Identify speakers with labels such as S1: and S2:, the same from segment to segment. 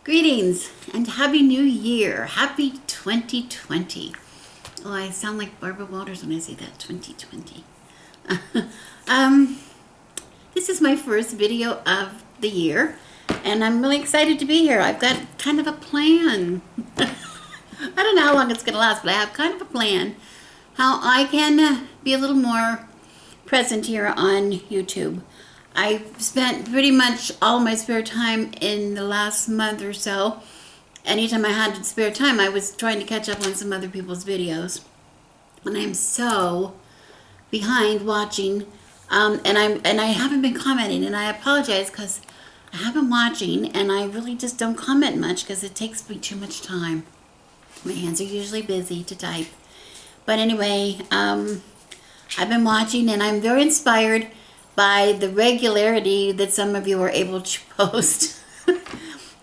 S1: Greetings and Happy New Year. Happy 2020. Oh, I sound like Barbara Walters when I say that, 2020. This is my first video of the year, and I'm really excited to be here. I've got kind of a plan. I don't know how long it's going to last, but I have kind of a plan how I can be a little more present here on YouTube. I spent pretty much all my spare time in the last month or so. Anytime I had spare time, I was trying to catch up on some other people's videos. And I'm so behind watching, and I haven't been commenting, and I apologize because I haven't been watching, and I really just don't comment much because it takes me too much time. My hands are usually busy to type. But anyway, I've been watching, and I'm very inspired by the regularity that some of you are able to post.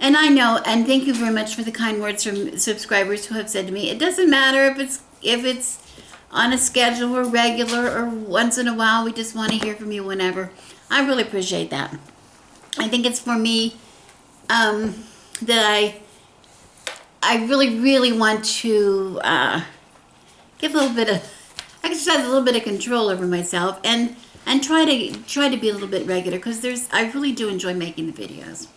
S1: And I know, and thank you very much for the kind words from subscribers who have said to me, it doesn't matter if it's on a schedule or regular or once in a while, we just want to hear from you whenever. I really appreciate that. I think it's for me that I really want to give a little bit of, exercise a little bit of control over myself and try to be a little bit regular, because I really do enjoy making the videos.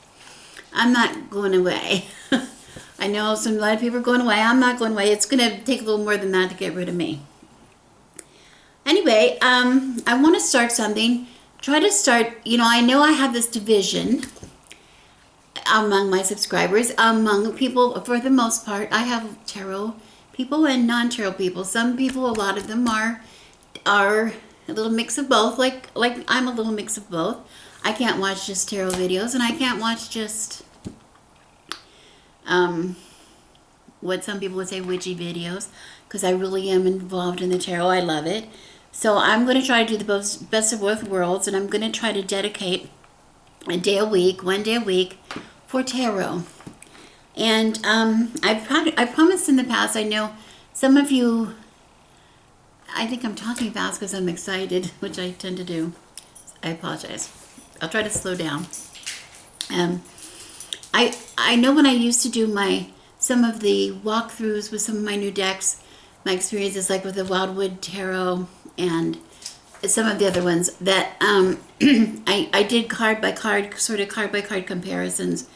S1: I'm not going away. I know a lot of people are going away. I'm not going away. It's going to take a little more than that to get rid of me. Anyway, I want to start something. Try to start, I know I have this division among my subscribers, among people, for the most part. I have tarot people and non-tarot people. Some people, a lot of them are a little mix of both, like I'm a little mix of both. I can't watch just tarot videos, and I can't watch just what some people would say witchy videos, because I really am involved in the tarot. I love it. So I'm going to try to do the best of both worlds, and I'm going to try to dedicate one day a week for tarot. And I promised in the past, I know some of you, I think I'm talking fast because I'm excited, which I tend to do. I apologize. I'll try to slow down. I know when I used to do some of the walkthroughs with some of my new decks, my experiences like with the Wildwood Tarot and some of the other ones, that I did card by card comparisons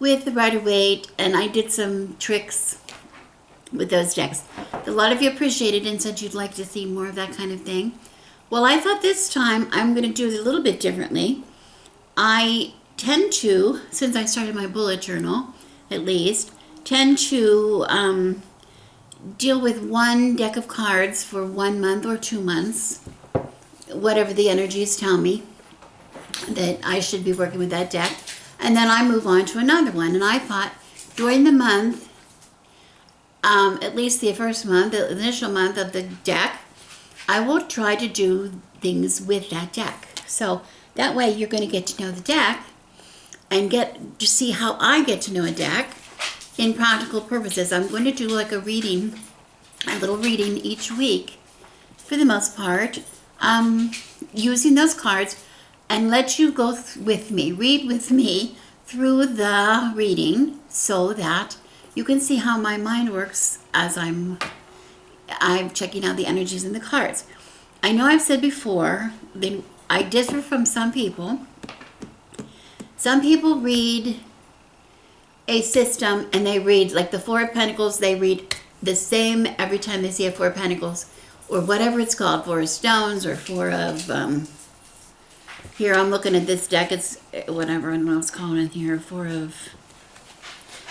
S1: with the Rider-Waite, and I did some tricks with those decks. A lot of you appreciated and said you'd like to see more of that kind of thing. Well, I thought this time I'm going to do it a little bit differently. I tend to, since I started my bullet journal, at least, tend to deal with one deck of cards for 1 month or 2 months, whatever the energies tell me that I should be working with that deck, and then I move on to another one. And I thought during the month, at least the first month, the initial month of the deck, I will try to do things with that deck. So that way you're going to get to know the deck and get to see how I get to know a deck in practical purposes. I'm going to do like a little reading each week for the most part, using those cards, and let you go read with me through the reading so that you can see how my mind works as I'm checking out the energies in the cards. I know I've said before that I differ from some people. Some people read a system and they read, like the Four of Pentacles, they read the same every time they see a Four of Pentacles, or whatever it's called, Four of Stones, or Four of, here I'm looking at this deck, it's whatever, I don't know what's called in here, Four of,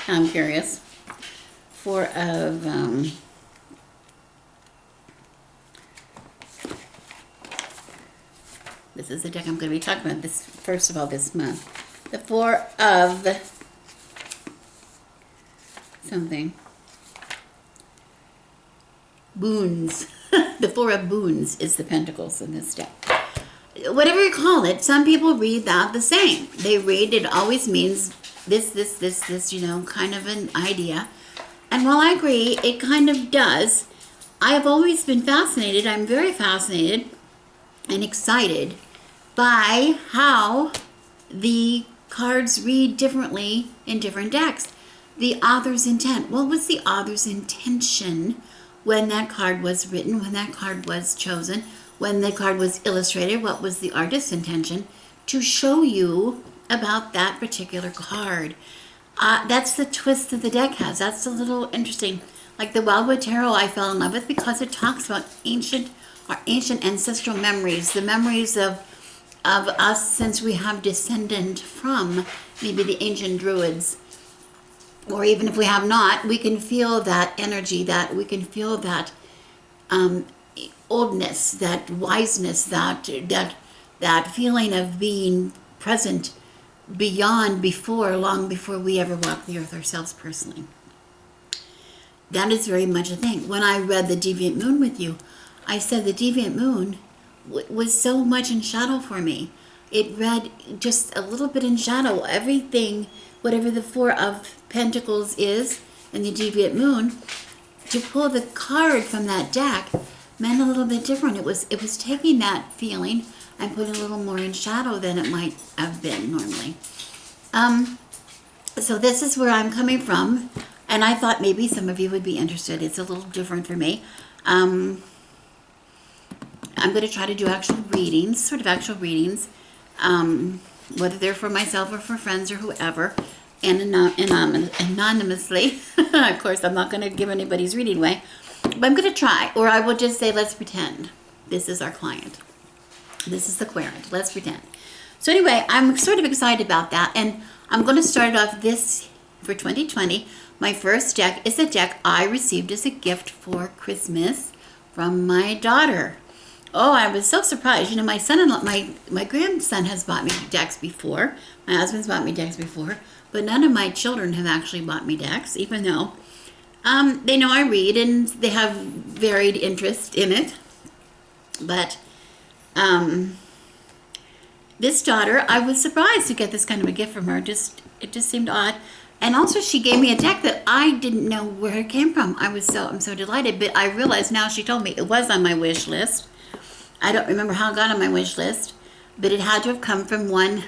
S1: I'm curious, Four of, this is the deck I'm going to be talking about this, first of all, this month. The Four of something. Boons. The Four of Boons is the Pentacles in this deck. Whatever you call it, some people read that the same. They read, it always means this, kind of an idea. And while I agree, it kind of does, I have always been fascinated. I'm very fascinated and excited by how the cards read differently in different decks. The author's intent. What was the author's intention when that card was written, when that card was chosen, when the card was illustrated? What was the artist's intention to show you about that particular card? That's the twist that the deck has. That's a little interesting. Like the Wildwood Tarot I fell in love with because it talks about our ancient ancestral memories, the memories of us since we have descended from maybe the ancient druids. Or even if we have not, we can feel that energy, that we can feel that oldness, that wiseness, that feeling of being present beyond, before, long before we ever walked the earth ourselves personally. That is very much a thing. When I read The Deviant Moon with you, I said the Deviant Moon was so much in shadow for me. It read just a little bit in shadow. Everything, whatever the Four of Pentacles is in the Deviant Moon, to pull the card from that deck meant a little bit different. It was taking that feeling and putting a little more in shadow than it might have been normally. So this is where I'm coming from, and I thought maybe some of you would be interested. It's a little different for me. I'm going to try to do actual readings, whether they're for myself or for friends or whoever, and anonymously. Of course, I'm not going to give anybody's reading away, but I'm going to try, or I will just say, let's pretend this is our client. This is the querent. Let's pretend. So anyway, I'm sort of excited about that, and I'm going to start off this for 2020. My first deck is a deck I received as a gift for Christmas from my daughter. Oh, I was so surprised. You know, my son-in-law, my grandson has bought me decks before. My husband's bought me decks before, but none of my children have actually bought me decks, even though they know I read and they have varied interest in it. But this daughter, I was surprised to get this kind of a gift from her. It just seemed odd. And also she gave me a deck that I didn't know where it came from. I'm so delighted, but I realized now she told me it was on my wish list. I don't remember how it got on my wish list, but it had to have come from one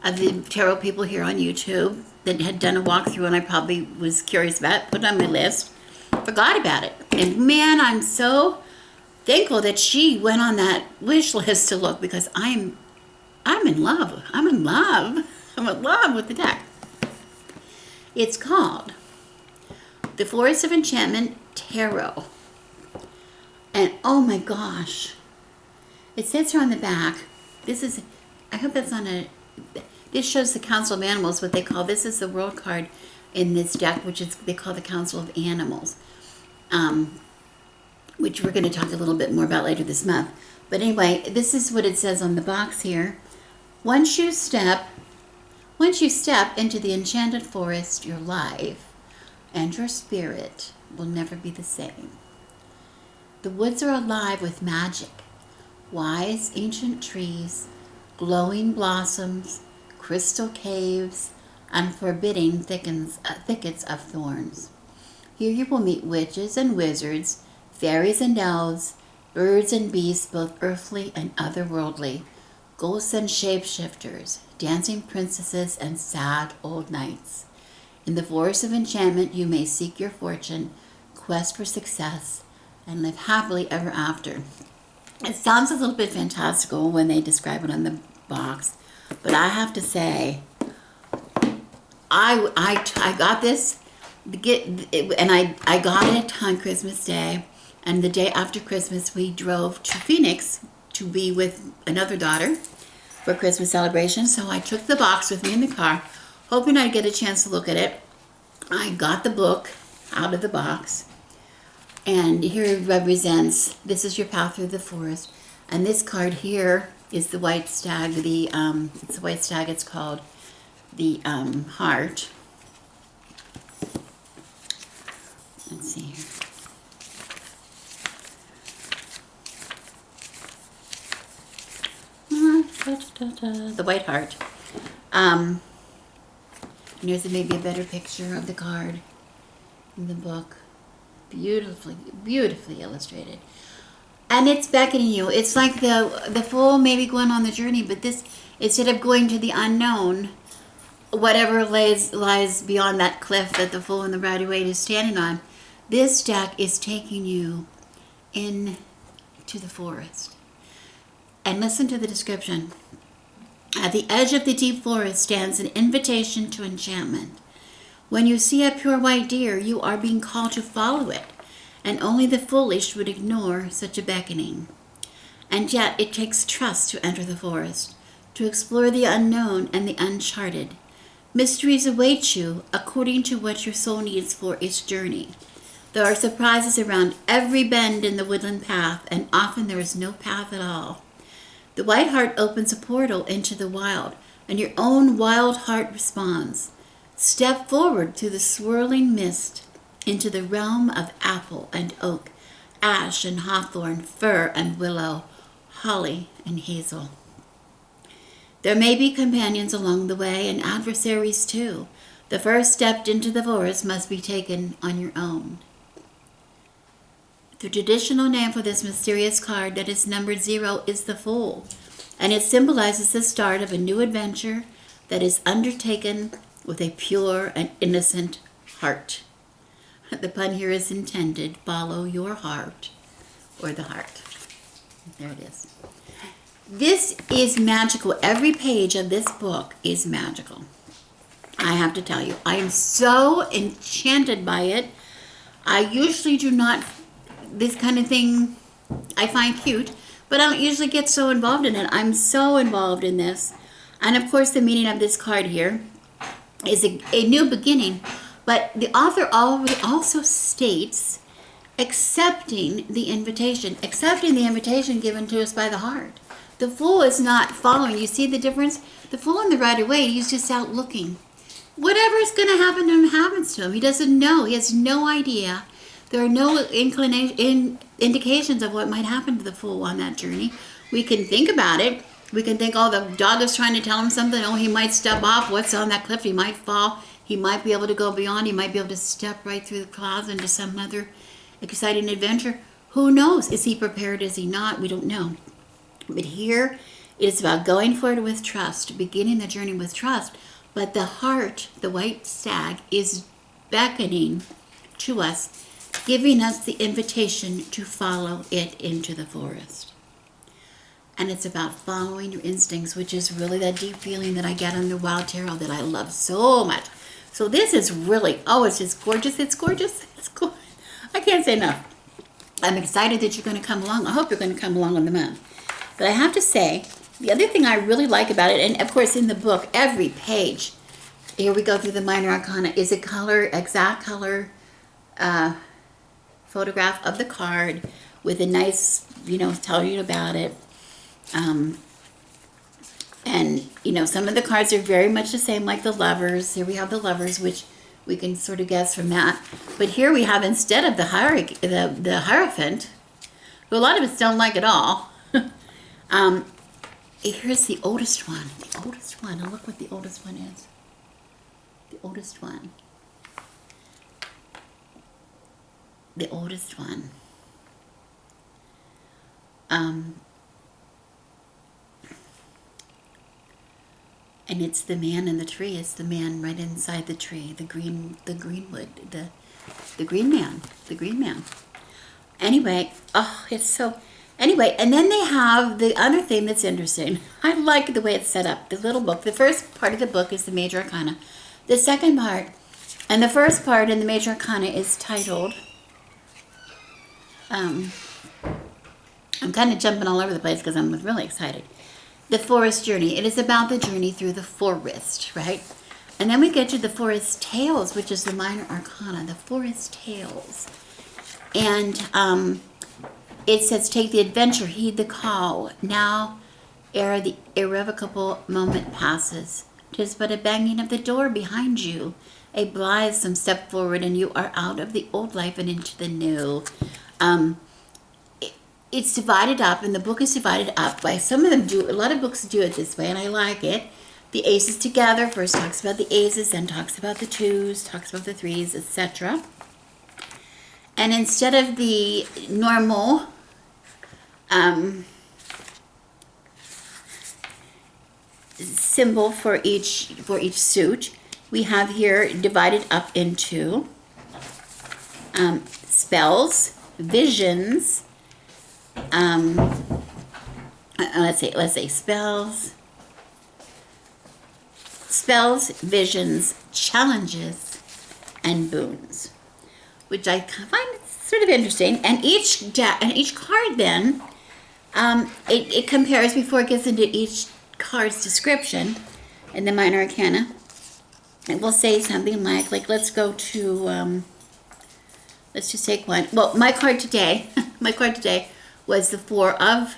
S1: of the tarot people here on YouTube that had done a walkthrough, and I probably was curious about it, put it on my list, forgot about it. And man, I'm so thankful that she went on that wish list to look, because I'm in love. I'm in love with the deck. It's called The Forest of Enchantment Tarot. And oh my gosh, it says here on the back, I hope that's on this shows the Council of Animals, what they call, this is the world card in this deck, which is, they call the Council of Animals, which we're going to talk a little bit more about later this month. But anyway, this is what it says on the box here. Once you step into the enchanted forest, your life and your spirit will never be the same. The woods are alive with magic. Wise ancient trees, glowing blossoms, crystal caves, and forbidding thickets of thorns. Here you will meet witches and wizards, fairies and elves, birds and beasts, both earthly and otherworldly, ghosts and shapeshifters, dancing princesses and sad old knights. In the forest of enchantment you may seek your fortune, quest for success, and live happily ever after. It sounds a little bit fantastical when they describe it on the box, but I have to say, I got this, and I got it on Christmas Day, and the day after Christmas we drove to Phoenix to be with another daughter for Christmas celebration. So I took the box with me in the car, hoping I'd get a chance to look at it. I got the book out of the box, and here it represents, this is your path through the forest, and this card here is the white stag. It's the white stag. It's called the heart. Let's see here. The white heart. And here's maybe a better picture of the card in the book. Beautifully illustrated. And it's beckoning you. It's like the fool maybe going on the journey, but this, instead of going to the unknown, whatever lies beyond that cliff that the Fool and the Rider-Waite is standing on. This deck is taking you into the forest. And listen to the description. At the edge of the deep forest stands an invitation to enchantment. When you see a pure white deer, you are being called to follow it, and only the foolish would ignore such a beckoning. And yet it takes trust to enter the forest, to explore the unknown and the uncharted. Mysteries await you according to what your soul needs for its journey. There are surprises around every bend in the woodland path, and often there is no path at all. The white heart opens a portal into the wild, and your own wild heart responds. Step forward through the swirling mist into the realm of apple and oak, ash and hawthorn, fir and willow, holly and hazel. There may be companions along the way and adversaries too. The first step into the forest must be taken on your own. The traditional name for this mysterious card that is numbered 0 is the Fool, and it symbolizes the start of a new adventure that is undertaken with a pure and innocent heart. The pun here is intended. Follow your heart, or the heart. There it is. This is magical. Every page of this book is magical. I have to tell you, I am so enchanted by it. I usually do not, this kind of thing I find cute, but I don't usually get so involved in it. I'm so involved in this. And of course, the meaning of this card here is a new beginning. But the author also states accepting the invitation given to us by the heart. The Fool is not following. You see the difference? The Fool and the Rider-Waite, he's just out looking. Whatever is going to happen to him happens to him. He doesn't know. He has no idea. There are no indications of what might happen to the Fool on that journey. We can think about it. We can think, oh, the dog is trying to tell him something. Oh, he might step off. What's on that cliff? He might fall. He might be able to go beyond. He might be able to step right through the clouds into some other exciting adventure. Who knows? Is he prepared? Is he not? We don't know. But here, it is about going forward with trust, beginning the journey with trust. But the heart, the white stag, is beckoning to us, giving us the invitation to follow it into the forest. And it's about following your instincts, which is really that deep feeling that I get on the Wild Tarot that I love so much. So this is really, oh, it's just gorgeous. It's gorgeous. It's cool. I can't say enough. I'm excited that you're going to come along. I hope you're going to come along on the month. But I have to say, the other thing I really like about it, and of course in the book, every page, here we go through the minor arcana, is a color, exact color photograph of the card with a nice, telling you about it. And, some of the cards are very much the same, like the Lovers. Here we have the Lovers, which we can sort of guess from that. But here we have, instead of the Hierophant, who a lot of us don't like at all, here's the oldest one. The oldest one. Now look what the oldest one is. The oldest one. The oldest one. And it's the man in the tree. It's the man right inside the tree. The greenwood. The green man. The green man. Anyway, oh, it's so... Anyway, and then they have the other thing that's interesting. I like the way it's set up. The little book. The first part of the book is the Major Arcana. The second part, and the first part in the Major Arcana is titled... I'm kind of jumping all over the place because I'm really excited. The Forest Journey. It is about the journey through the forest, right? And then we get to the Forest Tales, which is the minor arcana. The Forest Tales. And it says, take the adventure, heed the call. Now, ere the irrevocable moment passes, 'tis but a banging of the door behind you. A blithesome step forward, and you are out of the old life and into the new. It's divided up, and the book is divided up by, some of them do, a lot of books do it this way, and I like it. The aces together, first talks about the aces, then talks about the twos, talks about the threes, etc. And instead of the normal, symbol for each suit. We have here divided up into spells, visions. Let's say spells, visions, challenges, and boons, which I find sort of interesting. And each card then, it compares before it gets into each card's description in the Minor Arcana. It will say something like let's go to, let's just take one. Well, my card today was the Four of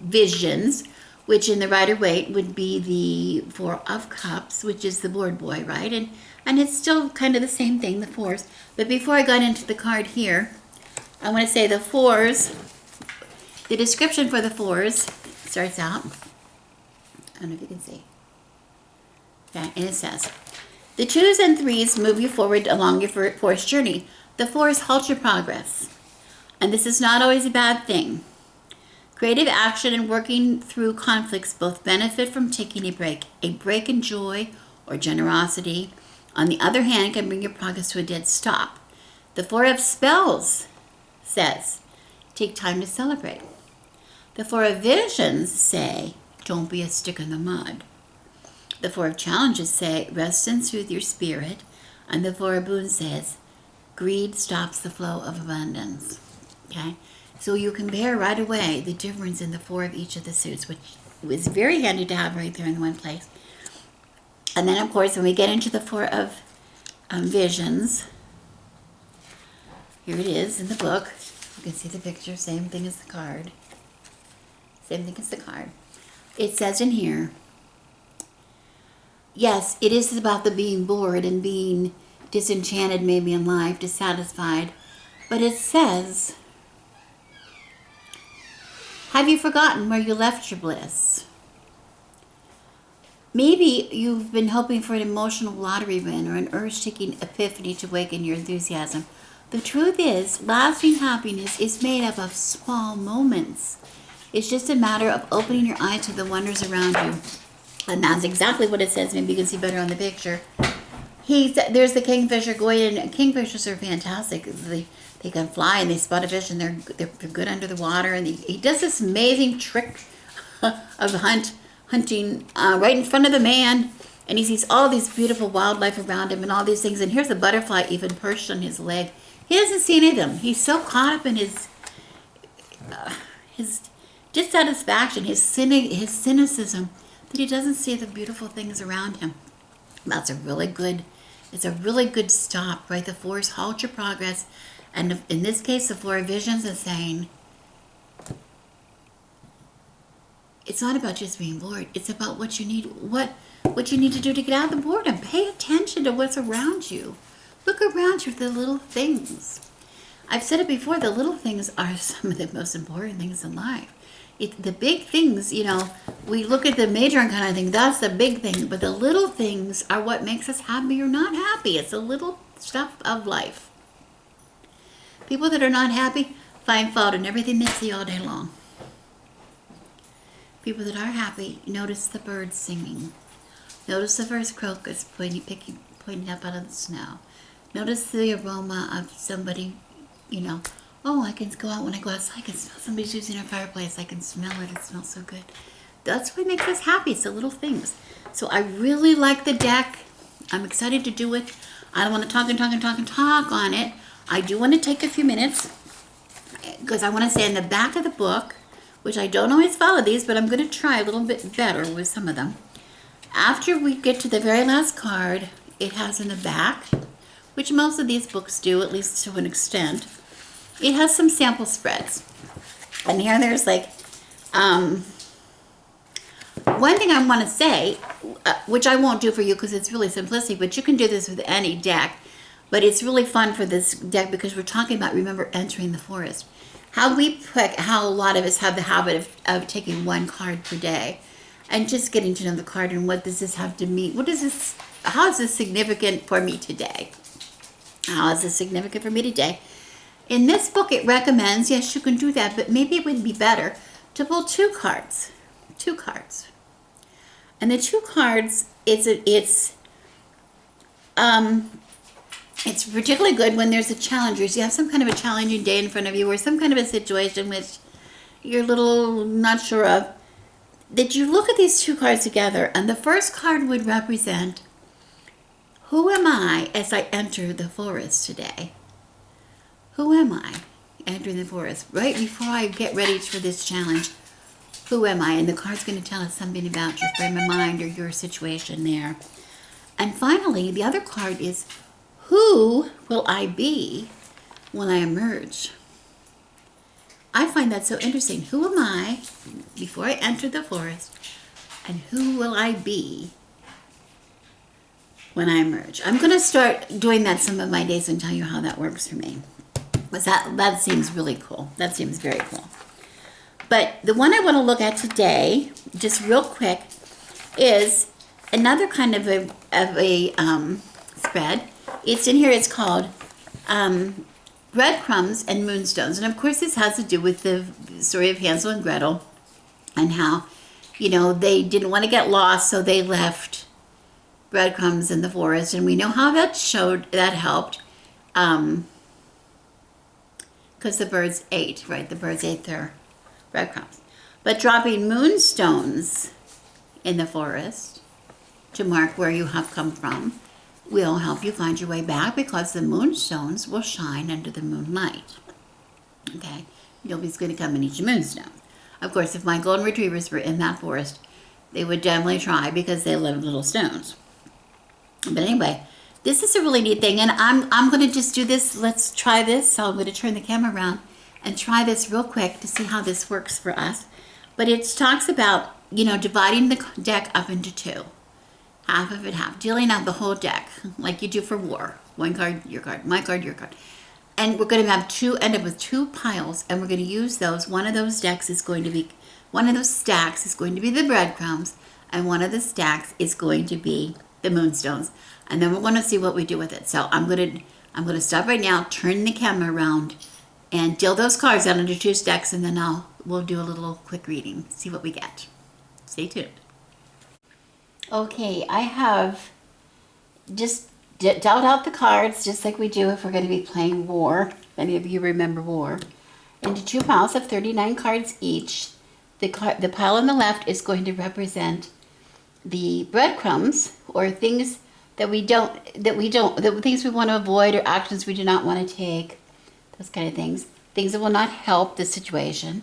S1: Visions, which in the Rider-Waite would be the Four of Cups, which is the board boy, right? And it's still kind of the same thing, the fours. But before I got into the card here, I want to say the fours, the description for the fours starts out, I don't know if you can see. Okay, and it says, the twos and threes move you forward along your forest journey. The fours halt your progress. And this is not always a bad thing. Creative action and working through conflicts both benefit from taking a break. A break in joy or generosity, on the other hand, can bring your progress to a dead stop. The Four of Spells says, take time to celebrate. The Four of Visions say, don't be a stick in the mud. The Four of Challenges say, rest and soothe your spirit. And the Four of Boons says, greed stops the flow of abundance. Okay? So you compare right away the difference in the four of each of the suits, which was very handy to have right there in one place. And then, of course, when we get into the Four of Visions, here it is in the book. You can see the picture, same thing as the card. Same thing as the card. It says in here, yes, it is about the being bored and being disenchanted maybe in life, dissatisfied. But it says, have you forgotten where you left your bliss? Maybe you've been hoping for an emotional lottery win or an earth-shaking epiphany to awaken your enthusiasm. The truth is, lasting happiness is made up of small moments. It's just a matter of opening your eyes to the wonders around you. And that's exactly what it says. Maybe you can see better on the picture. There's the kingfisher going in. Kingfishers are fantastic. They can fly and they spot a fish and they're good under the water. And he does this amazing trick of hunting right in front of the man. And he sees all these beautiful wildlife around him and all these things. And here's a butterfly even perched on his leg. He doesn't see any of them. He's so caught up in his dissatisfaction, his cynicism, that he doesn't see the beautiful things around him. It's a really good stop, right? The fours halt your progress. And in this case, the Four of Visions is saying, it's not about just being bored. It's about what you need, what you need to do to get out of the boredom. Pay attention to what's around you. Look around you at the little things. I've said it before, the little things are some of the most important things in life. The big things, we look at the major and kind of think that's the big thing, but the little things are what makes us happy or not happy. It's the little stuff of life. People that are not happy find fault in everything they see all day long. People that are happy, notice the birds singing. Notice the first crocus pointing up out of the snow. Notice the aroma of somebody, I can go out when I go outside. I can smell somebody's using a fireplace. I can smell it. It smells so good. That's what makes us happy. It's the little things. So I really like the deck. I'm excited to do it. I don't want to talk on it. I do want to take a few minutes because I want to say in the back of the book, which I don't always follow these, but I'm going to try a little bit better with some of them. After we get to the very last card, it has in the back, which most of these books do, at least to an extent, it has some sample spreads. And here there's one thing I want to say, which I won't do for you because it's really simplistic, but you can do this with any deck. But it's really fun for this deck because we're talking about, remember, entering the forest. How a lot of us have the habit of taking one card per day and just getting to know the card and what does this have to mean? How is this significant for me today? How is this significant for me today? In this book, it recommends, yes, you can do that, but maybe it would be better to pull two cards. And the two cards, it's particularly good when there's a challenge. You have some kind of a challenging day in front of you or some kind of a situation which you're a little not sure of. That you look at these two cards together, and the first card would represent, who am I as I enter the forest today? Who am I entering the forest? Right before I get ready for this challenge, who am I? And the card's going to tell us something about your frame of mind or your situation there. And finally, the other card is, who will I be when I emerge? I find that so interesting. Who am I before I enter the forest? And who will I be when I emerge? I'm going to start doing that some of my days and tell you how that works for me. But that seems really cool. That seems very cool. But the one I want to look at today, just real quick, is another kind of a spread. It's in here. It's called Breadcrumbs and Moonstones. And of course, this has to do with the story of Hansel and Gretel and how, they didn't want to get lost, so they left breadcrumbs in the forest. And we know how that helped because the birds ate, right? The birds ate their breadcrumbs. But dropping moonstones in the forest to mark where you have come from will help you find your way back, because the moonstones will shine under the moonlight. Okay? Nobody's going to come and eat your moonstone. Of course, if my golden retrievers were in that forest, they would definitely try, because they love little stones. But anyway, this is a really neat thing, and I'm going to just do this. Let's try this. So I'm going to turn the camera around and try this real quick to see how this works for us. But it talks about, dividing the deck up into two. Half of it, dealing out the whole deck like you do for war. One card, your card, my card, your card. And we're going to end up with two piles, and we're going to use those. One of those stacks is going to be the breadcrumbs, and one of the stacks is going to be the moonstones. And then we're going to see what we do with it. So I'm going to stop right now, turn the camera around, and deal those cards out into two stacks, and then we'll do a little quick reading, see what we get. Stay tuned. Okay, I have just dealt out the cards, just like we do if we're going to be playing War. If any of you remember War. Into two piles of 39 cards each. The pile on the left is going to represent the breadcrumbs, or things the things we want to avoid, or actions we do not want to take, those kind of things that will not help the situation.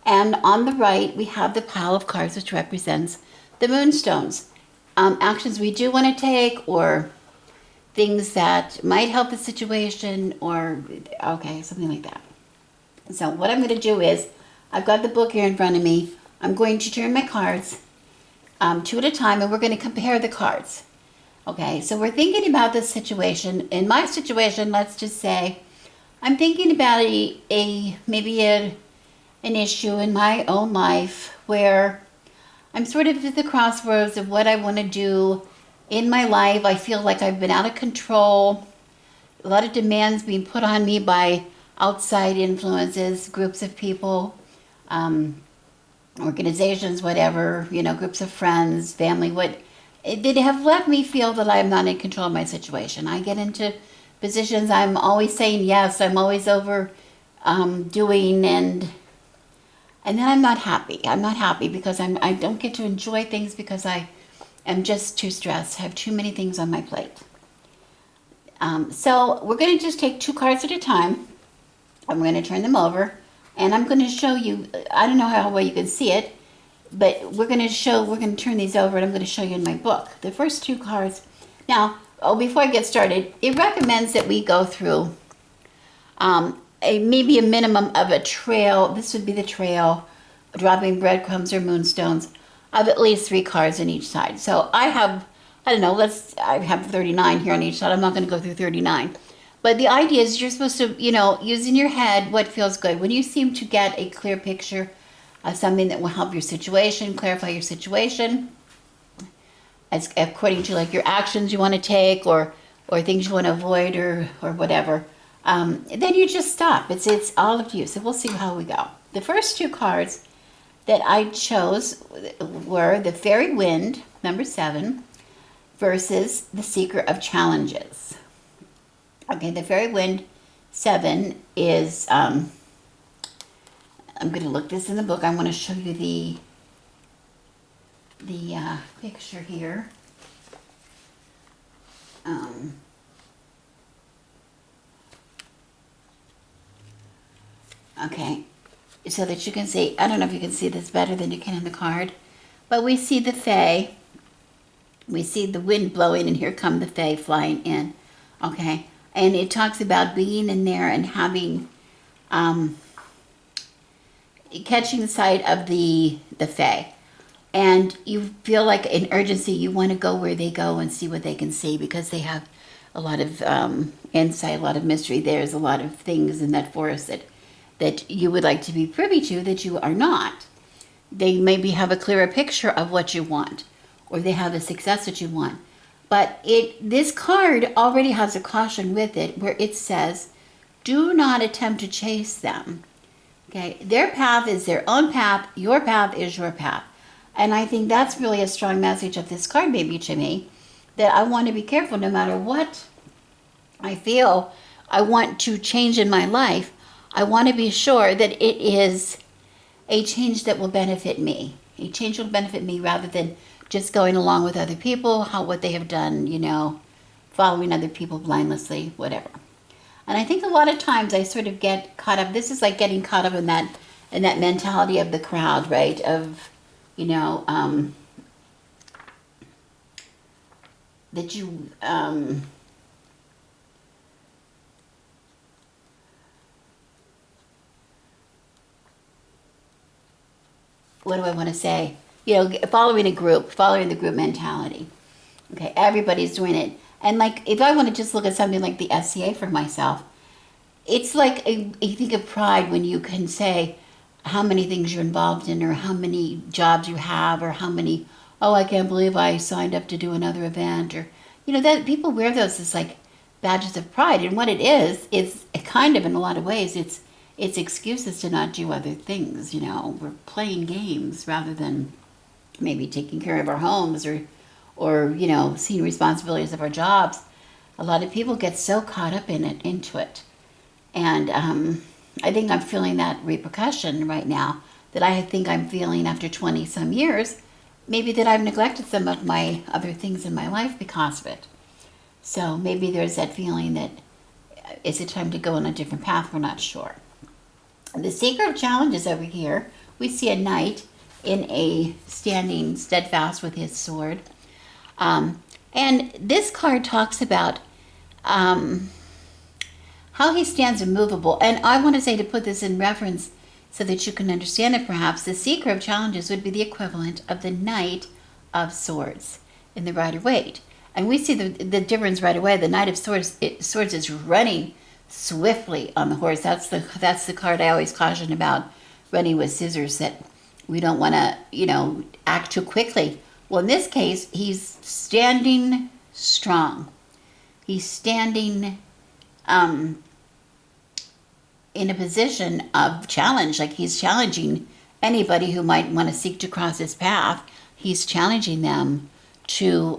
S1: And on the right, we have the pile of cards which represents the moonstones. Actions we do want to take, or things that might help the situation, or something like that. So what I'm going to do is, I've got the book here in front of me. I'm going to turn my cards two at a time, and we're going to compare the cards. Okay, so we're thinking about this situation. In my situation, let's just say I'm thinking about maybe an issue in my own life where I'm sort of at the crossroads of what I want to do in my life. I feel like I've been out of control. A lot of demands being put on me by outside influences, groups of people, organizations, whatever, groups of friends, family, they have let me feel that I'm not in control of my situation. I get into positions, I'm always saying yes, I'm always over doing, and then I'm not happy. I'm not happy because I don't get to enjoy things because I am just too stressed. I have too many things on my plate. So we're going to just take two cards at a time. I'm going to turn them over, and I'm going to show you, I don't know how well you can see it, but we're going to turn these over, and I'm going to show you in my book. The first two cards. Now, before I get started, it recommends that we go through maybe a minimum of a trail. This would be the trail, dropping breadcrumbs or moonstones, of at least 3 cards on each side. So I have 39 here on each side. I'm not going to go through 39. But the idea is you're supposed to, use in your head what feels good. When you seem to get a clear picture of something that will help your situation, clarify your situation, as according to like your actions you want to take, or things you want to avoid, or whatever, then you just stop. It's all up to you. So we'll see how we go. The first two cards that I chose were the Fairy Wind, number 7, versus the Seeker of Challenges. Okay, the Fairy Wind 7 is, I'm going to look this in the book. I want to show you the picture here. Okay, so that you can see, I don't know if you can see this better than you can in the card, but we see the Fae, we see the wind blowing, and here come the Fae flying in, okay? And it talks about being in there and having, catching sight of the Fae. And you feel like an urgency, you want to go where they go and see what they can see, because they have a lot of insight, a lot of mystery. There's a lot of things in that forest that you would like to be privy to that you are not. They maybe have a clearer picture of what you want, or they have a success that you want. But this card already has a caution with it where it says, do not attempt to chase them. Okay, their path is their own path, your path is your path. And I think that's really a strong message of this card, maybe to me, that I want to be careful no matter what I feel I want to change in my life. I want to be sure that it is a change that will benefit me. A change will benefit me rather than just going along with other people, what they have done, following other people blindlessly, whatever. And I think a lot of times I sort of get caught up. This is like getting caught up in that mentality of the crowd, right? Of, that you, what do I want to say? Following the group mentality. Okay, everybody's doing it. And like, if I want to just look at something like the SCA for myself, it's like a thing of pride when you can say how many things you're involved in, or how many jobs you have, or how many, oh, I can't believe I signed up to do another event, or, that people wear those as like badges of pride. And what it is kind of, in a lot of ways, it's excuses to not do other things. We're playing games rather than maybe taking care of our homes or seeing responsibilities of our jobs. A lot of people get so caught up into it. And I think I'm feeling that repercussion right now that I think I'm feeling after 20 some years, maybe that I've neglected some of my other things in my life because of it. So maybe there's that feeling that is it time to go on a different path? We're not sure. The Seeker of Challenges over here, we see a knight in a standing steadfast with his sword. And this card talks about how he stands immovable. And I want to say, to put this in reference so that you can understand it perhaps, the Seeker of Challenges would be the equivalent of the Knight of Swords in the Rider-Waite. And we see the difference right away. The Knight of Swords is running swiftly on the horse. That's the card I always caution about running with scissors, that we don't want to, act too quickly. Well, in this case, he's standing strong. He's standing in a position of challenge, like he's challenging anybody who might want to seek to cross his path. He's challenging them to,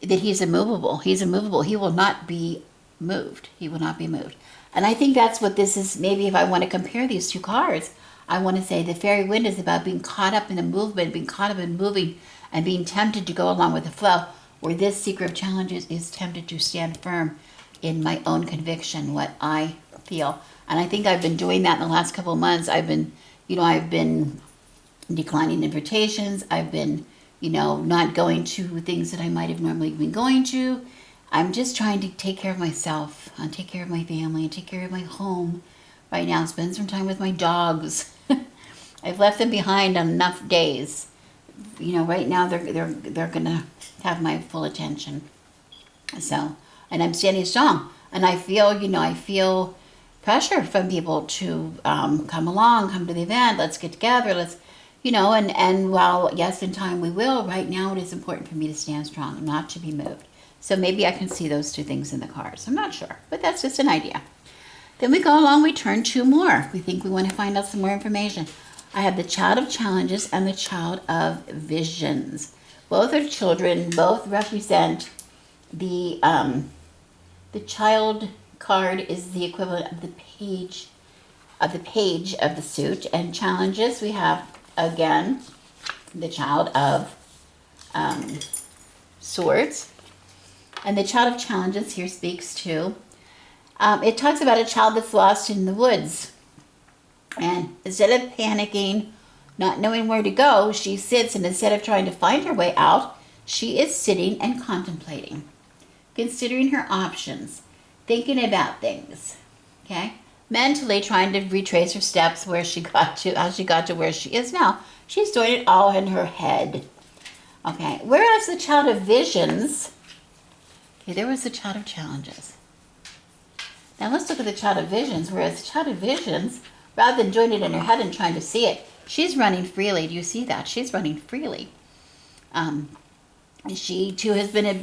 S1: that he's immovable. He's immovable. He will not be moved. He will not be moved. And I think that's what this is. Maybe if I want to compare these two cards, I want to say the Fairy Wind is about being caught up in the movement, being caught up in moving, and being tempted to go along with the flow, where this Seeker of Challenges is tempted to stand firm in my own conviction, what I feel. And I think I've been doing that in the last couple of months. I've been declining invitations. I've been, not going to things that I might have normally been going to. I'm just trying to take care of myself, and take care of my family, and take care of my home right now. Spend some time with my dogs. I've left them behind on enough days. Right now they're gonna have my full attention. So, and I'm standing strong, and I feel pressure from people to come along, come to the event. Let's get together. Let's, and while yes, in time we will. Right now, it is important for me to stand strong, not to be moved. So maybe I can see those two things in the cards. I'm not sure, but that's just an idea. Then we go along, we turn 2 more. We think we want to find out some more information. I have the Child of Challenges and the Child of Visions. Both are children, both represent the child card is the equivalent of the page of the suit. And challenges, we have again the Child of Swords. And the Child of Challenges here speaks to, it talks about a child that's lost in the woods. And instead of panicking, not knowing where to go, she sits, and instead of trying to find her way out, she is sitting and contemplating, considering her options, thinking about things, okay? Mentally trying to retrace her steps, where she got to, how she got to where she is now. She's doing it all in her head, okay? Whereas the Child of Visions, okay, there was the Child of Challenges. Now let's look at the Child of Visions. Whereas the Child of Visions, rather than doing it in her head and trying to see it, she's running freely. Do you see that? She's running freely. She too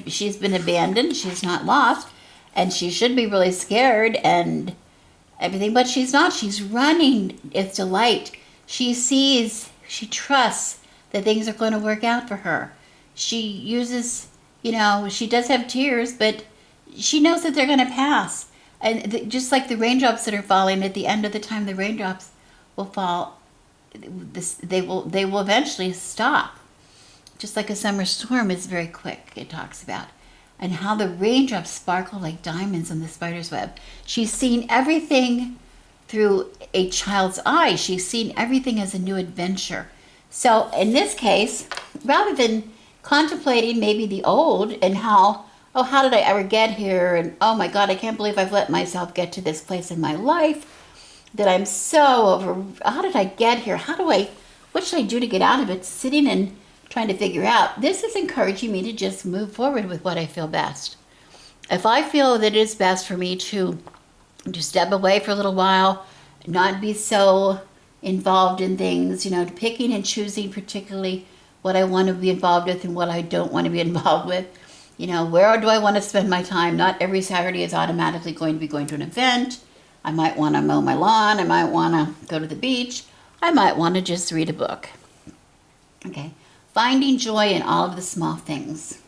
S1: she's been abandoned. She's not lost, and she should be really scared and everything, but she's not. She's running. It's delight. She sees, she trusts that things are going to work out for her. She uses, she does have tears, but she knows that they're going to pass. And just like the raindrops that are falling, at the end of the time, the raindrops will fall. They will eventually stop. Just like a summer storm is very quick, it talks about. And how the raindrops sparkle like diamonds on the spider's web. She's seen everything through a child's eyes. She's seen everything as a new adventure. So in this case, rather than contemplating maybe the old and how did I ever get here? And oh my God, I can't believe I've let myself get to this place in my life that I'm so over. How did I get here? What should I do to get out of it? Sitting and trying to figure out. This is encouraging me to just move forward with what I feel best. If I feel that it is best for me to step away for a little while, not be so involved in things, picking and choosing particularly what I want to be involved with and what I don't want to be involved with. Where do I want to spend my time? Not every Saturday is automatically going to be going to an event. I might want to mow my lawn. I might want to go to the beach. I might want to just read a book. Okay. Finding joy in all of the small things.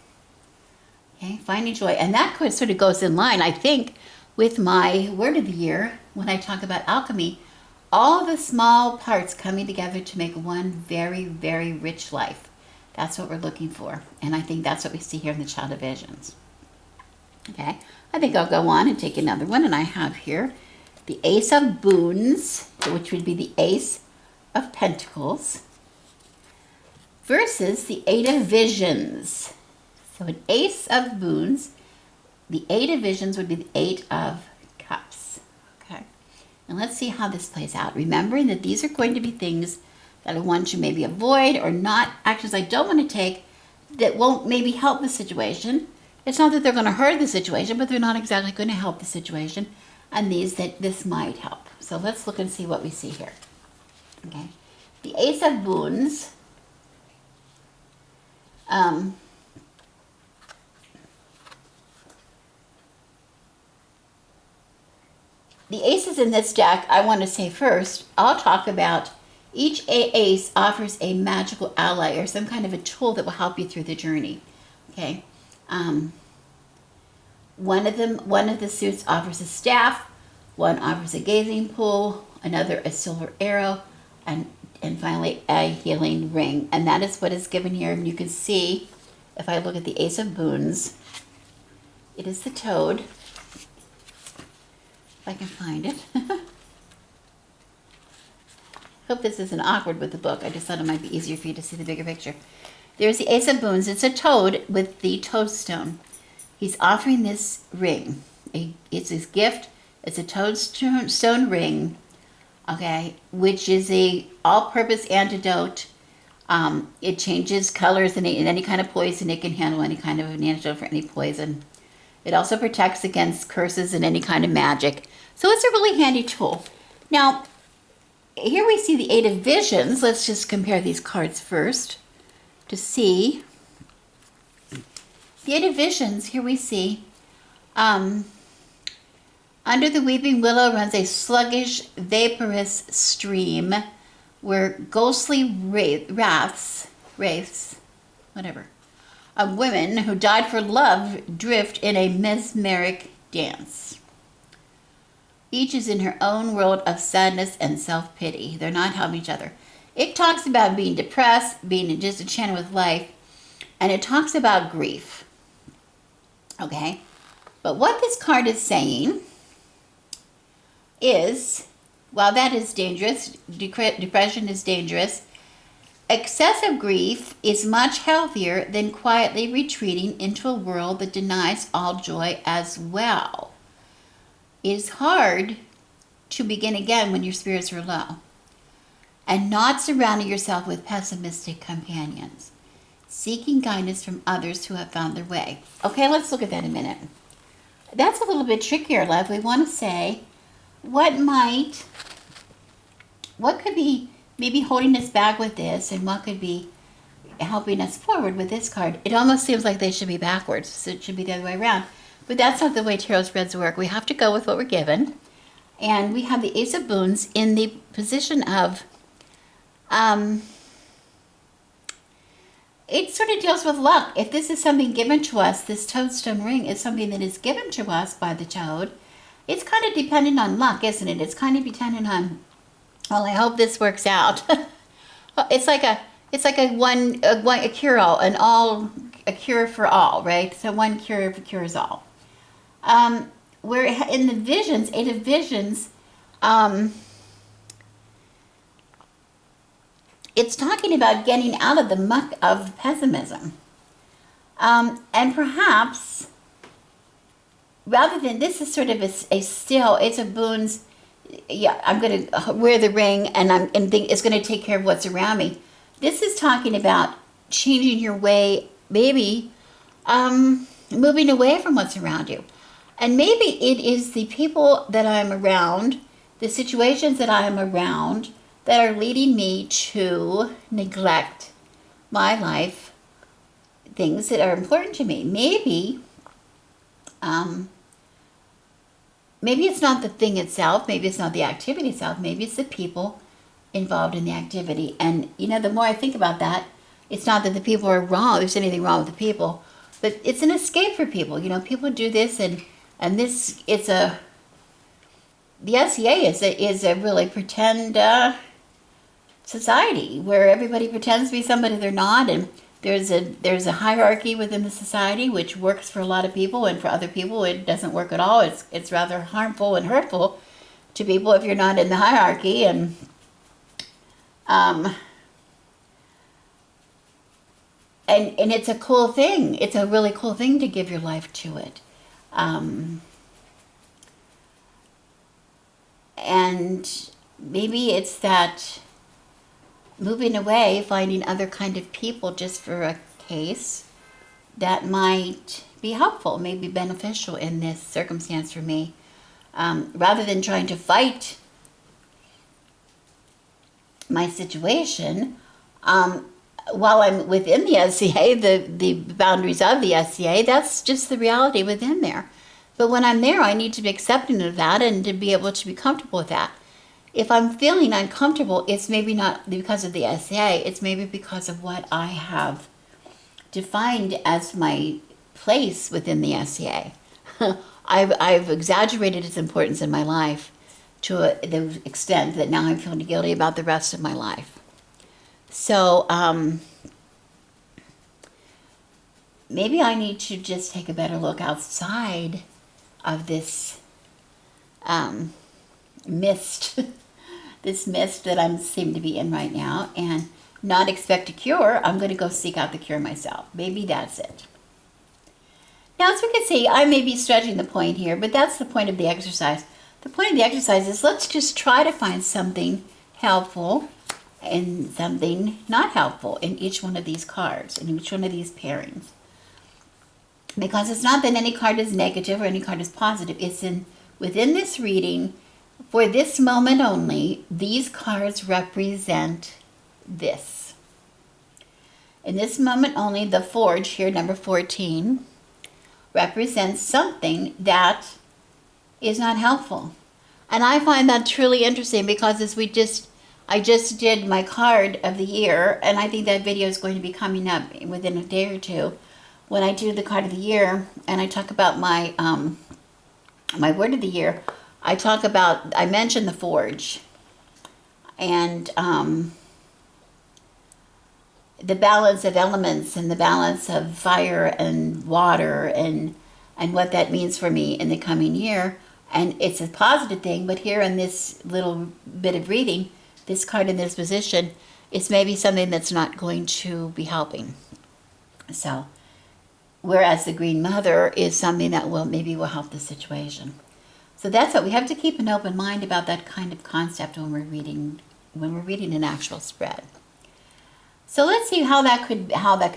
S1: Okay. Finding joy. And that sort of goes in line, I think, with my word of the year when I talk about alchemy. All the small parts coming together to make one very, very rich life. That's what we're looking for. And I think that's what we see here in the Child of Visions. Okay, I think I'll go on and take another one. And I have here the Ace of Boons, which would be the Ace of Pentacles, versus the Eight of Visions. So an Ace of Boons, the Eight of Visions would be the Eight of Cups. Okay, and let's see how this plays out. Remembering that these are going to be things that I want to maybe avoid, or not actions I don't want to take that won't maybe help the situation. It's not that they're going to hurt the situation, but they're not exactly going to help the situation. And this might help. So let's look and see what we see here. Okay. The Ace of Boons. The aces in this deck, I want to say first, I'll talk about each ace offers a magical ally or some kind of a tool that will help you through the journey. Okay. One of the suits offers a staff, one offers a gazing pole, another a silver arrow, and finally a healing ring. And that is what is given here. And you can see, if I look at the Ace of Boons, it is the toad. If I can find it. Hope this isn't awkward with the book. I just thought it might be easier for you to see the bigger picture. There's the Ace of Boons. It's a toad with the toadstone. He's offering this ring. It's his gift. It's a toadstone ring, okay, which is a all-purpose antidote. It changes colors in any kind of poison. It can handle any kind of an antidote for any poison. It also protects against curses and any kind of magic. So it's a really handy tool. Now, here we see the Eight of Visions. Let's just compare these cards first to see. The Eight of Visions, here we see Under the weeping willow runs a sluggish, vaporous stream where ghostly wraiths, whatever, of women who died for love drift in a mesmeric dance. Each is in her own world of sadness and self-pity. They're not helping each other. It talks about being depressed, being disenchanted with life, and it talks about grief. Okay? But what this card is saying is, while that is dangerous, depression is dangerous, excessive grief is much healthier than quietly retreating into a world that denies all joy as well. It is hard to begin again when your spirits are low and not surrounding yourself with pessimistic companions, seeking guidance from others who have found their way. Okay, let's look at that in a minute. That's a little bit trickier, love. We want to say, what could be maybe holding us back with this, and what could be helping us forward with this card? It almost seems like they should be backwards, so it should be the other way around. But that's not the way tarot spreads work. We have to go with what we're given. And we have the Ace of Boons in the position of, it sort of deals with luck. If this is something given to us, this toadstone ring is something that is given to us by the toad, it's kind of dependent on luck, isn't it? It's kind of dependent on, well, I hope this works out. It's like a cure-all, a cure for all, right? So one cure cures all. Where in the visions, Eight of Visions, it's talking about getting out of the muck of pessimism. And perhaps, rather than, this is sort of a still, Ace of Boons, yeah, I'm going to wear the ring and think it's going to take care of what's around me. This is talking about changing your way, maybe moving away from what's around you. And maybe it is the people that I'm around, the situations that I'm around, that are leading me to neglect my life, things that are important to me. Maybe it's not the thing itself, maybe it's not the activity itself, maybe it's the people involved in the activity. And, the more I think about that, it's not that the people are wrong, there's anything wrong with the people, but it's an escape for people. People do this, and this, the SCA is a really pretend society where everybody pretends to be somebody they're not, and there's a hierarchy within the society which works for a lot of people, and for other people it doesn't work at all. It's rather harmful and hurtful to people if you're not in the hierarchy, and it's a cool thing. It's a really cool thing to give your life to it. And maybe it's that moving away, finding other kind of people just for a case that might be helpful, maybe beneficial in this circumstance for me. Rather than trying to fight my situation, while I'm within the SCA, the boundaries of the SCA, that's just the reality within there. But when I'm there, I need to be accepting of that and to be able to be comfortable with that. If I'm feeling uncomfortable, it's maybe not because of the SCA, it's maybe because of what I have defined as my place within the SCA. I've exaggerated its importance in my life to the extent that now I'm feeling guilty about the rest of my life. So maybe I need to just take a better look outside of this mist, this mist that I seem to be in right now, and not expect a cure. I'm going to go seek out the cure myself. Maybe that's it. Now, as we can see, I may be stretching the point here, but that's the point of the exercise. The point of the exercise is let's just try to find something helpful and something not helpful in each one of these cards, in each one of these pairings. Because it's not that any card is negative or any card is positive. It's within this reading, for this moment only, these cards represent this. In this moment only, the Forge here, number 14, represents something that is not helpful. And I find that truly interesting because I just did my card of the year, and I think that video is going to be coming up within a day or two. When I do the card of the year and I talk about my my word of the year, I mention the forge and the balance of elements and the balance of fire and water and what that means for me in the coming year. And it's a positive thing, but here in this little bit of reading, this card in this position, it's maybe something that's not going to be helping. So, whereas the Green Mother is something that will help the situation. So that's what we have to keep an open mind about, that kind of concept when we're reading an actual spread. So let's see how that could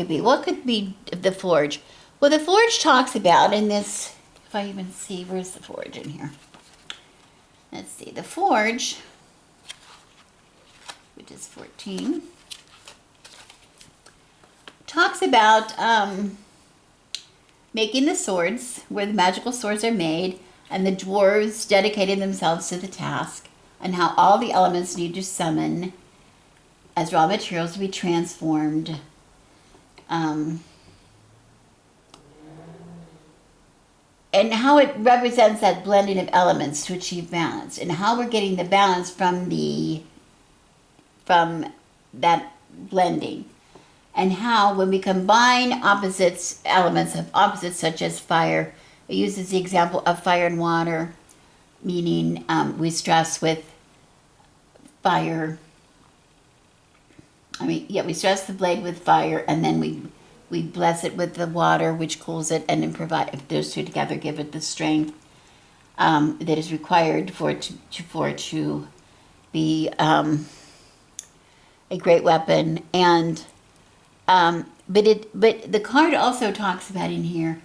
S1: be. What could be the forge? Well, the forge talks about in this, if I even see, where's the forge in here? Let's see, the forge, which is 14, talks about making the swords, where the magical swords are made, and the dwarves dedicating themselves to the task, and how all the elements need to summon as raw materials to be transformed. And how it represents that blending of elements to achieve balance, and how we're getting the balance from that blending, and how when we combine elements of opposites such as fire, it uses the example of fire and water, meaning we stress with fire. We stress the blade with fire, and then we bless it with the water, which cools it, and then if those two together give it the strength that is required for it to be a great weapon. And but the card also talks about in here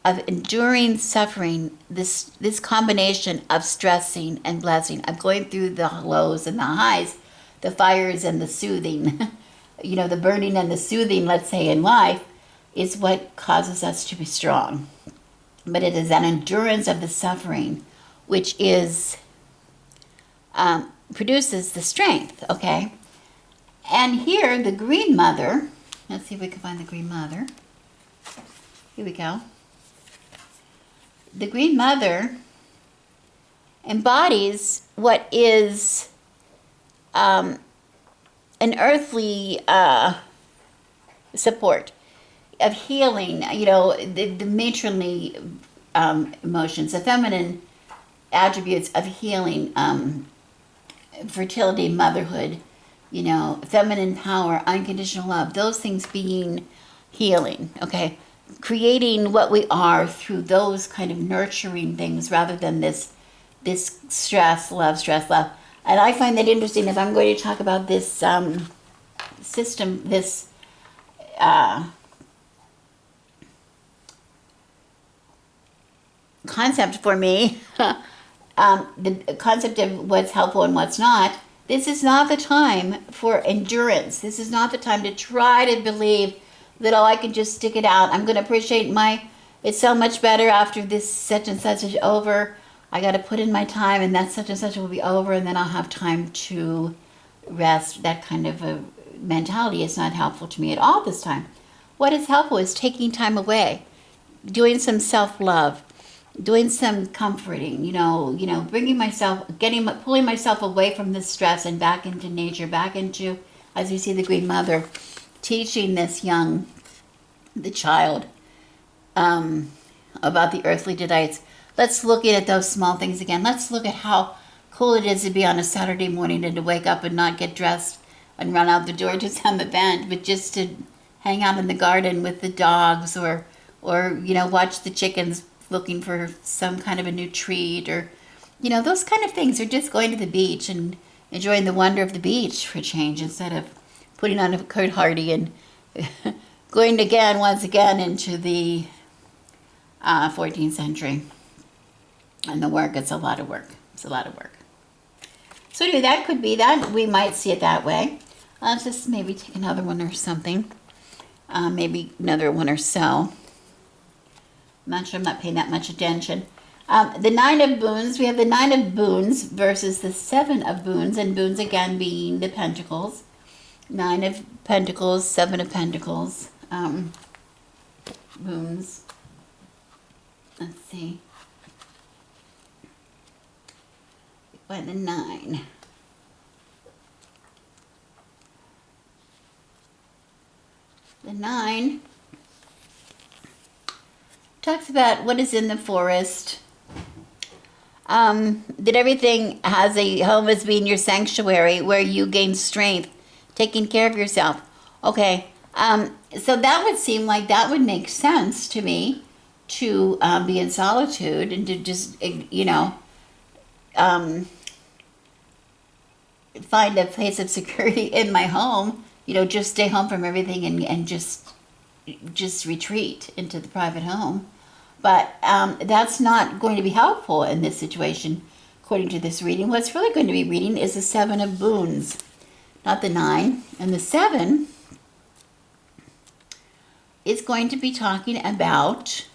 S1: of enduring suffering, this combination of stressing and blessing, of going through the lows and the highs, the fires and the soothing, the burning and the soothing, let's say, in life, is what causes us to be strong. But it is that endurance of the suffering which produces the strength, okay? And here, the Green Mother, let's see if we can find the Green Mother. Here we go. The Green Mother embodies what is an earthly support of healing, the matronly emotions, the feminine attributes of healing, fertility, motherhood, feminine power, unconditional love, those things being healing, okay? Creating what we are through those kind of nurturing things rather than this stress, love. And I find that interesting if I'm going to talk about this system, this concept for me, the concept of what's helpful and what's not. This is not the time for endurance. This is not the time to try to believe that, I can just stick it out. I'm going to appreciate it's so much better after this such and such is over. I got to put in my time, and that such and such will be over, and then I'll have time to rest. That kind of a mentality is not helpful to me at all this time. What is helpful is taking time away, doing some self-love, doing some comforting, pulling myself away from the stress and back into nature, back into, as you see the Green Mother, teaching the child, about the earthly delights. Let's look at those small things again. Let's look at how cool it is to be on a Saturday morning and to wake up and not get dressed and run out the door to some event, but just to hang out in the garden with the dogs or watch the chickens looking for some kind of a new treat, or those kind of things, or just going to the beach and enjoying the wonder of the beach for change, instead of putting on a Kurt Hardy and going once again into the 14th century. And the work, it's a lot of work. So anyway, that could be that. We might see it that way. Let's just maybe take another one or something. Maybe another one or so. I'm not sure, I'm not paying that much attention. The Nine of Boons, we have the Nine of Boons versus the Seven of Boons, and Boons again being the Pentacles. Nine of Pentacles, Seven of Pentacles, Boons. Let's see. By the 9. The 9 talks about what is in the forest. That everything has a home as being your sanctuary where you gain strength, taking care of yourself. Okay, so that would seem like that would make sense to me, to be in solitude and to just, find a place of security in my home, just stay home from everything and just retreat into the private home. But that's not going to be helpful in this situation, according to this reading. What's really going to be reading is the Seven of Boons, not the 9. And the 7 is going to be talking about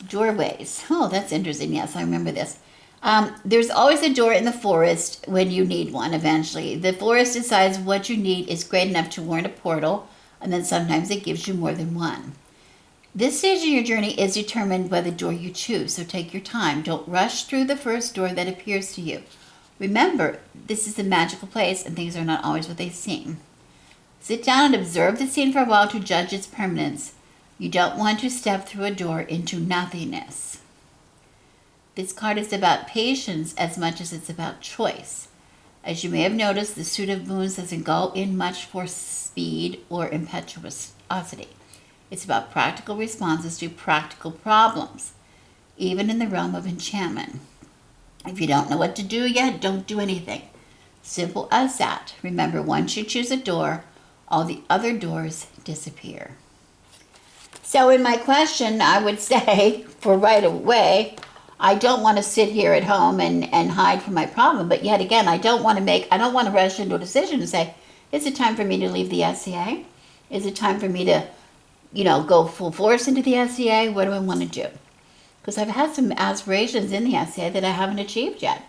S1: doorways. Oh, that's interesting. Yes, I remember this. There's always a door in the forest when you need one eventually. The forest decides what you need is great enough to warrant a portal, and then sometimes it gives you more than one. This stage of your journey is determined by the door you choose, so take your time. Don't rush through the first door that appears to you. Remember, this is a magical place and things are not always what they seem. Sit down and observe the scene for a while to judge its permanence. You don't want to step through a door into nothingness. This card is about patience as much as it's about choice. As you may have noticed, the suit of moons doesn't go in much for speed or impetuosity. It's about practical responses to practical problems, even in the realm of enchantment. If you don't know what to do yet, don't do anything. Simple as that. Remember, once you choose a door, all the other doors disappear. So in my question, I would say, for right away, I don't want to sit here at home and hide from my problem. But yet again, I don't want to rush into a decision and say, is it time for me to leave the SCA? Is it time for me to go full force into the SCA? What do I want to do? Because I've had some aspirations in the SCA that I haven't achieved yet.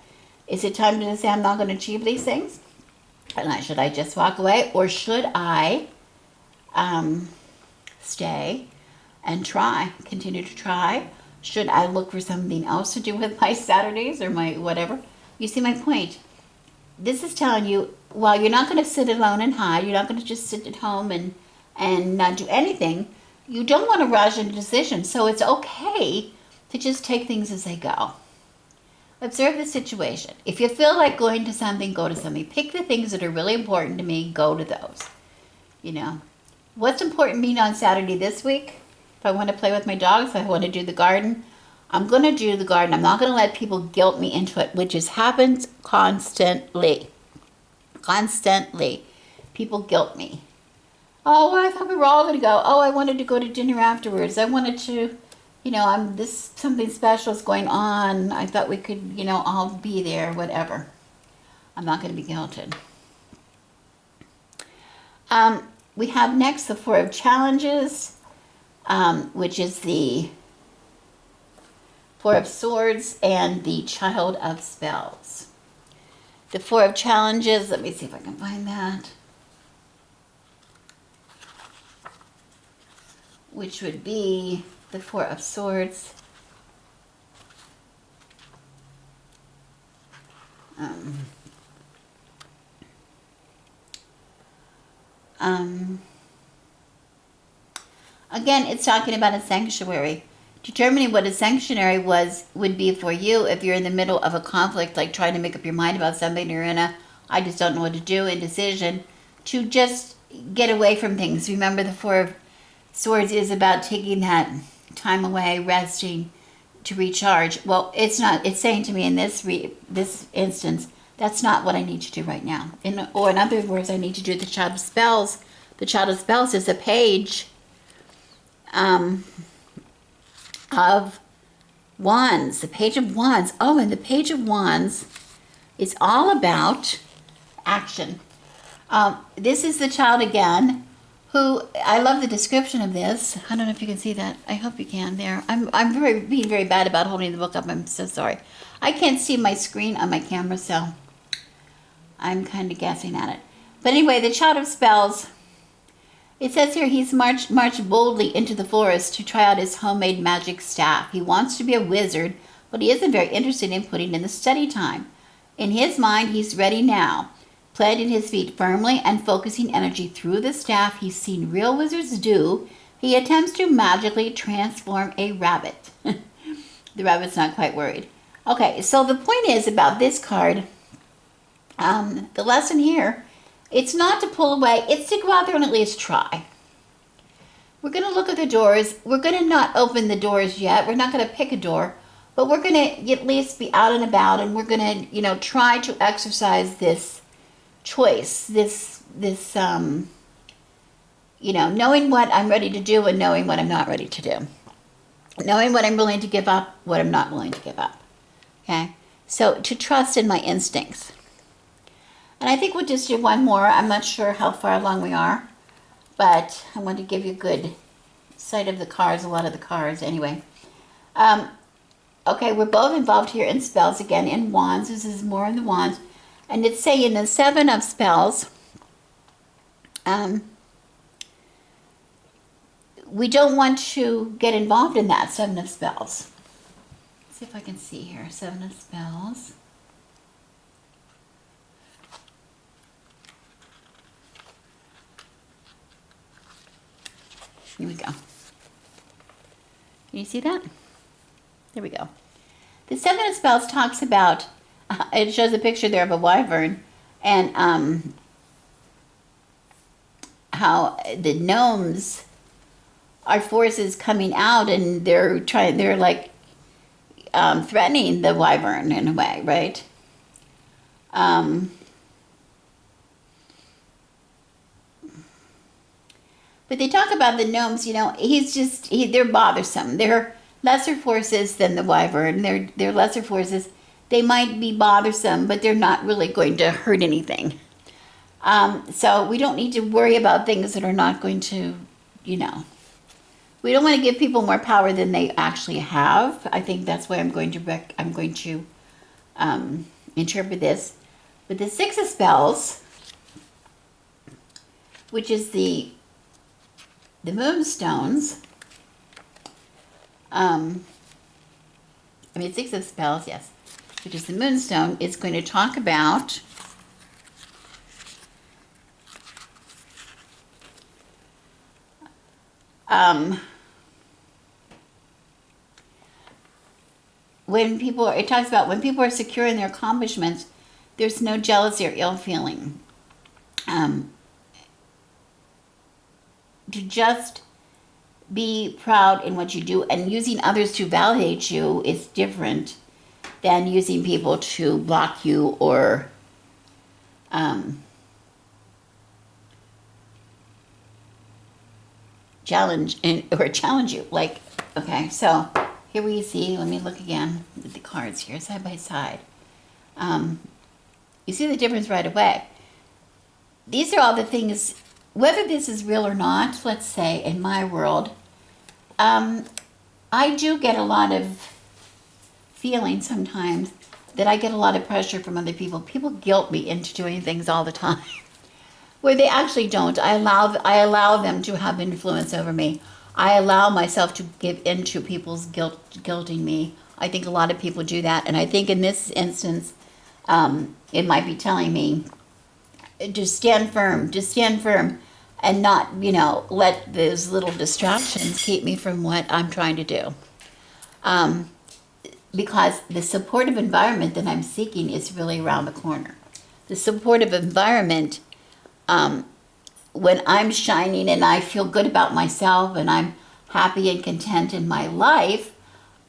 S1: Is it time to say I'm not going to achieve these things? And should I just walk away? Or should I stay and continue to try? Should I look for something else to do with my Saturdays or my whatever? You see my point? This is telling you, while you're not going to sit alone and hide, you're not going to just sit at home and not do anything, you don't want to rush into decisions. So it's okay to just take things as they go. Observe the situation. If you feel like going to something, go to something. Pick the things that are really important to me, go to those. What's important to me on Saturday this week? If I want to play with my dogs, if I want to do the garden, I'm going to do the garden. I'm not going to let people guilt me into it, which happens constantly. Constantly. People guilt me. Oh, I thought we were all going to go. Oh, I wanted to go to dinner afterwards. I wanted to, something special is going on. I thought we could, all be there, whatever. I'm not going to be guilted. We have next the Four of Challenges, which is the Four of Swords and the Child of Spells. The Four of Challenges, let me see if I can find that. Which would be the Four of Swords. Again, it's talking about a sanctuary. Determining what a sanctuary would be for you if you're in the middle of a conflict, like trying to make up your mind about something, you're in I just don't know what to do, indecision, to just get away from things. Remember, the Four of Swords is about taking that time away, resting, to recharge. Well, it's not. It's saying to me in this instance, that's not what I need to do right now. In other words, I need to do the Child of Spells. The Child of Spells is a page of Wands. The Page of Wands. Oh, and the Page of Wands is all about action. This is the child again who, I love the description of this. I don't know if you can see that. I hope you can there. I'm being very bad about holding the book up. I'm so sorry. I can't see my screen on my camera, so I'm kind of guessing at it. But anyway, the Child of Spells, it says here he's marched boldly into the forest to try out his homemade magic staff. He wants to be a wizard, but he isn't very interested in putting in the study time. In his mind, he's ready now, planting his feet firmly and focusing energy through the staff he's seen real wizards do. He attempts to magically transform a rabbit. The rabbit's not quite worried. Okay, so the point is about this card, the lesson here, it's not to pull away, it's to go out there and at least try. We're going to look at the doors. We're going to not open the doors yet. We're not going to pick a door, but we're going to at least be out and about, and we're going to, try to exercise this choice, this knowing what I'm ready to do and knowing what I'm not ready to do. Knowing what I'm willing to give up, what I'm not willing to give up. Okay? So to trust in my instincts. And I think we'll just do one more. I'm not sure how far along we are, but I want to give you a good sight of the cards, a lot of the cards anyway. Okay, we're both involved here in spells again, in wands. This is more in the wands. And it's saying the 7 of spells, we don't want to get involved in that 7 of spells. Let's see if I can see here. 7 of spells. Here we go. Can you see that? There we go. The 7 of spells talks about, it shows a picture there of a wyvern, and how the gnomes are forces coming out, and they're like threatening the wyvern in a way, right? But they talk about the gnomes, they're bothersome. They're lesser forces than the wyvern. They're lesser forces. They might be bothersome, but they're not really going to hurt anything. So we don't need to worry about things that are not going to, we don't want to give people more power than they actually have. I think that's why I'm going to interpret this. But the 6 of spells, which is the Moonstones, 6 of spells, yes, which is the Moonstone, is going to talk about it talks about when people are secure in their accomplishments, there's no jealousy or ill feeling. To just be proud in what you do, and using others to validate you is different than using people to block you or challenge you. Like, okay, so here we see, let me look again with the cards here side by side. You see the difference right away. These are all the things, whether this is real or not, let's say in my world, I do get a lot of feeling sometimes that I get a lot of pressure from other people. People guilt me into doing things all the time where they actually don't. I allow them to have influence over me. I allow myself to give into people's guilting me. I think a lot of people do that, and I think in this instance, it might be telling me just stand firm, and not, let those little distractions keep me from what I'm trying to do. Because the supportive environment that I'm seeking is really around the corner. The supportive environment, when I'm shining and I feel good about myself and I'm happy and content in my life,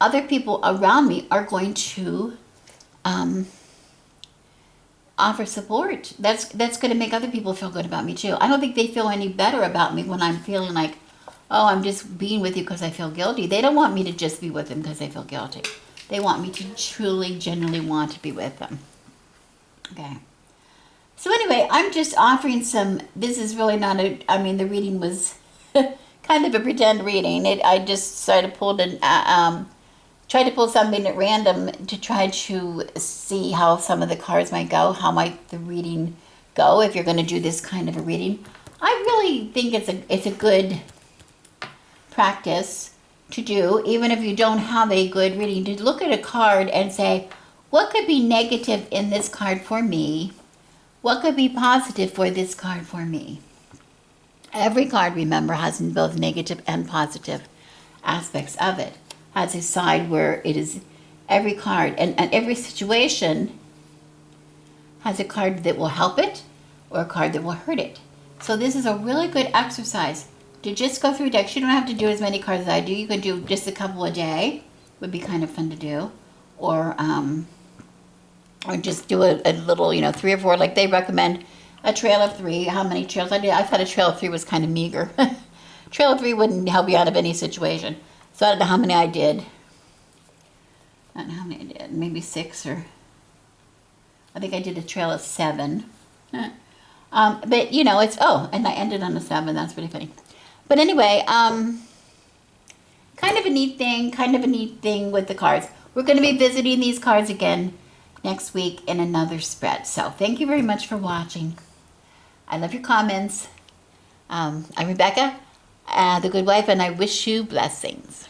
S1: other people around me are going to offer support. That's going to make other people feel good about me too. I don't think they feel any better about me when I'm feeling like, oh, I'm just being with you because I feel guilty. They don't want me to just be with them because I feel guilty. They want me to truly, genuinely want to be with them. Okay. So anyway, I'm just offering some, this is really not a, I mean, the reading was kind of a pretend reading. I just sort of tried to pull something at random to try to see how some of the cards might go. How might the reading go if you're going to do this kind of a reading? I really think it's a good practice to do, even if you don't have a good reading, to look at a card and say, what could be negative in this card for me? What could be positive for this card for me? Every card, remember, has both negative and positive aspects of it. Has a side where it is every card and every situation has a card that will help it or a card that will hurt it. So this is a really good exercise to just go through decks. You don't have to do as many cards as I do. You can do just a couple a day. Would be kind of fun to do. Or just do a little, 3 or 4, like they recommend a trail of 3. How many trails I did? I thought a trail of 3 was kind of meager. Trail of 3 wouldn't help you out of any situation. So I don't know how many I did. I don't know how many I did. Maybe 6 or... I think I did a trail of 7. But, it's... Oh, and I ended on a 7. That's pretty funny. But anyway, kind of a neat thing with the cards. We're going to be visiting these cards again next week in another spread. So thank you very much for watching. I love your comments. I'm Rebecca, the good wife, and I wish you blessings.